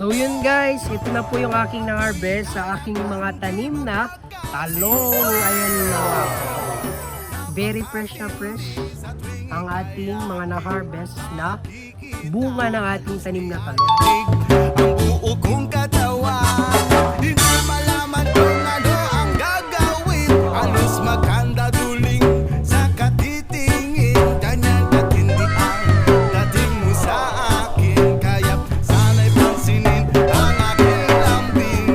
So yun guys, ito na po yung aking na-harvest sa aking mga tanim na talong. Ayan na. Very fresh na fresh ang ating mga na-harvest na bunga ng ating tanim na talong. Ang buo kong katawan, di na malaman kung ano ang gagawin. Alos maganda duling sa katitingin. Ganyan katindi ang dating mo sa akin. Kaya sana'y pansinin ang aking lambing.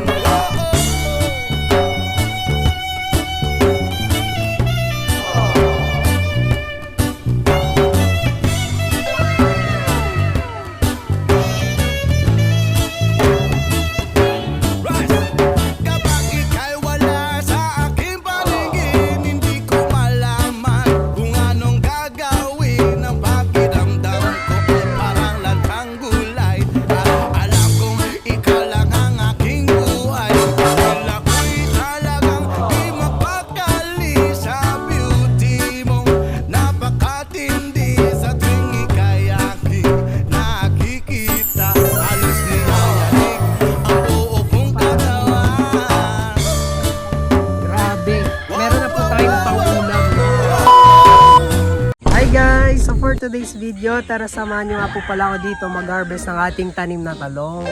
Kapag ika'y wala sa aking paligid, hindi ko malaman kung anong gagawin. Ang pakiramdam ko ay parang lantang gulay. At alam kong ikaw lang ang aking buhay. Dahil ako'y talagang di mapakali sa beauty mong napakatindi. Sa tuwing ika'y aking nakikita, halos nilayanig ang buo kong katawan. Grabe, meron na po tayong pang-ulam. Hi guys! So for today's video, tara samahan nyo nga po pala ako dito mag-harvest ng ating tanim na talong.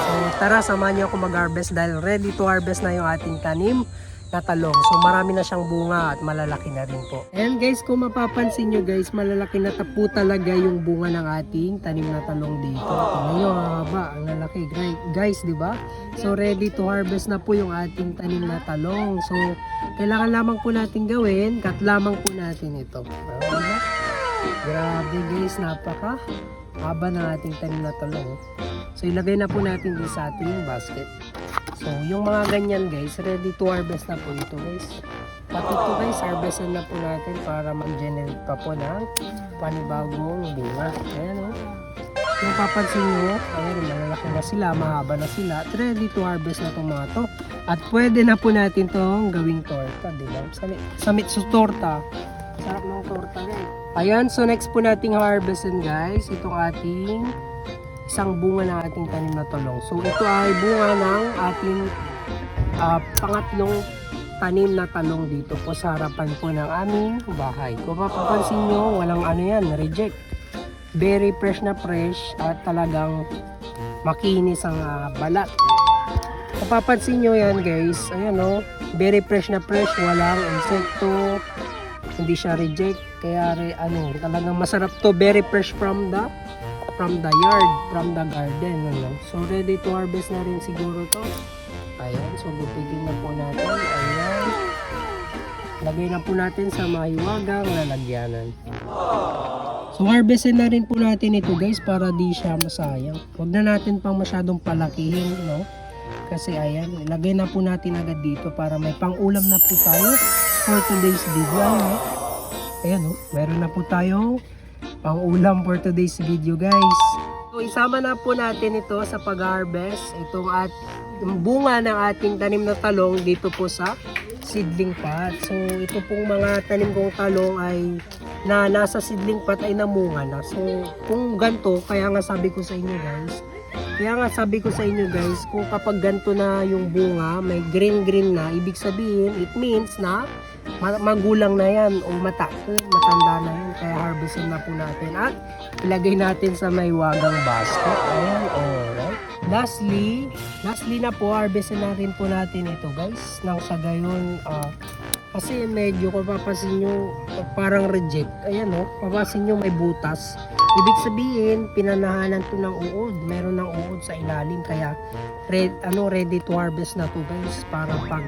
So tara samahan nyo ako mag-harvest dahil ready to harvest na yung ating tanim na talong. So marami na siyang bunga at malalaki na rin po. And guys, kung mapapansin nyo guys, malalaki na po talaga yung bunga ng ating tanim na talong dito. Tingnan nyo, ang haba, ang lalaki. Guys, di ba? So ready to harvest na po yung ating tanim na talong. So kailangan lamang po natin gawin, cut lamang po natin ito. Diba? Grabe guys, napaka haba ng ating tanim na talong. So ilagay na po natin dito sa ating basket. So yung mga ganyan guys, ready to harvest na po ito guys. Pati ito guys, harvestin na po natin para mag-generate pa po ng panibagong bunga. Ayan o. Kung papansin nyo, ayan, malalaki na sila, mahaba na sila. At ready to harvest na itong mga to. At pwede na po natin itong gawing torta, diba? Samit sa torta. Sarap ng torta guys. Ayan, so next po nating harvestin guys, itong ating isang bunga ng ating tanim na talong. So ito ay bunga ng ating pangatlong tanim na talong dito po sa harapan po ng aming bahay. Kung mapapansin nyo, walang ano yan, reject. Very fresh na fresh at talagang makinis ang balat. Kung papansin nyo yan guys, ayan o, very fresh na fresh, walang insekto, hindi siya reject. Kaya talagang masarap to, very fresh from the yard, from the garden. So ready to harvest na rin siguro to. Ayan, so gupigin na po natin. Ayan, lagay na po natin sa mahiwagang lalagyanan. So harvestin na rin po natin ito guys para di siya masayang. Huwag na natin pang masyadong palakihin, no? Kasi ayan, ilagay na po natin agad dito para may pang-ulam na po tayo for today's video. Ayan, no? Meron na po tayong pang-ulam for today's video guys. So isama na po natin ito sa pag-harvest, yung bunga ng ating tanim na talong dito po sa seedling pot. So ito pong mga tanim kong talong ay nasa seedling pot ay namunga na. So kung ganito, kaya nga sabi ko sa inyo guys, kung kapag ganito na yung bunga, may green na, ibig sabihin, it means na magulang na yan o matanda na yan. Kaya harvestin na po natin at ilagay natin sa may wagang basket. Ayan, alright. Lastly na po, harvestin na rin po natin ito guys. Nang sa gayon, kasi medyo kung papasin nyo, parang reject. Ayan o, papasin nyo may butas. Ibig sabihin, pinanahanan to ng uod. Meron ng uod sa ilalim. Kaya ready to harvest na to guys. Para pag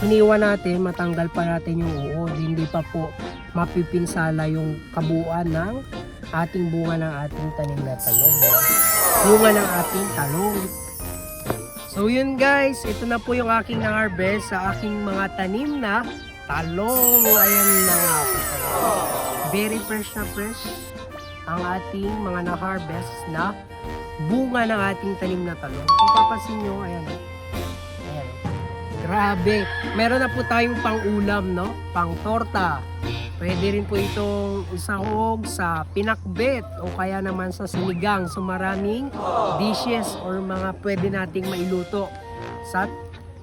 hiniwa natin, matanggal pa natin yung uod. Hindi pa po mapipinsala yung kabuuan ng ating bunga ng ating tanim na talong. Bunga ng ating talong. So yun guys, ito na po yung aking na-harvest sa aking mga tanim na talong. Ayan na nga po. Very fresh na fresh ang ating mga na-harvest na bunga ng ating tanim na talong. Kung papansin nyo, ayan. Grabe. Meron na po tayong pang-ulam, no? Pang-torta. Pwede rin po itong isahog sa pinakbet o kaya naman sa sinigang. So maraming dishes or mga pwede nating mailuto sa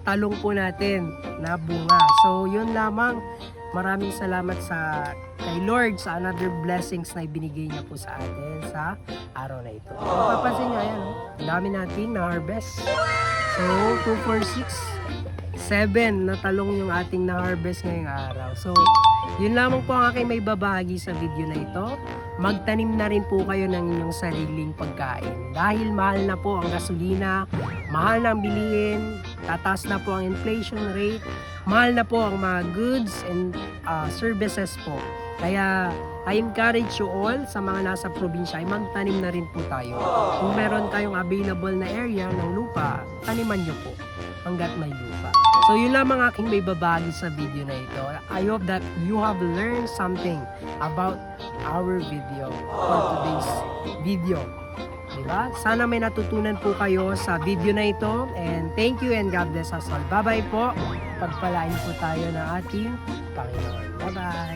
talong po natin na bunga. So yun lamang. Maraming salamat sa kay Lord sa another blessings na ibinigay niya po sa atin sa araw na ito. Kung papansin nyo, ayan, ang dami nating na-harvest. So 2, 4, 6, 7 na talong yung ating na-harvest ngayong araw. So yun lamang po ang aking may babahagi sa video na ito. Magtanim na rin po kayo ng inyong sariling pagkain. Dahil mahal na po ang gasolina, mahal na ang bilihin, tataas na po ang inflation rate, mahal na po ang mga goods and services po. Kaya I encourage you all sa mga nasa probinsya ay magtanim na rin po tayo. Kung meron kayong available na area ng lupa, taniman nyo po hanggat may lupa. So yun lamang aking may babagi sa video na ito. I hope that you have learned something about our video for today's video. Diba? Sana may natutunan po kayo sa video na ito. And thank you and God bless us all. Bye-bye po. Pagpalain po tayo ng ating Panginoon. Bye-bye.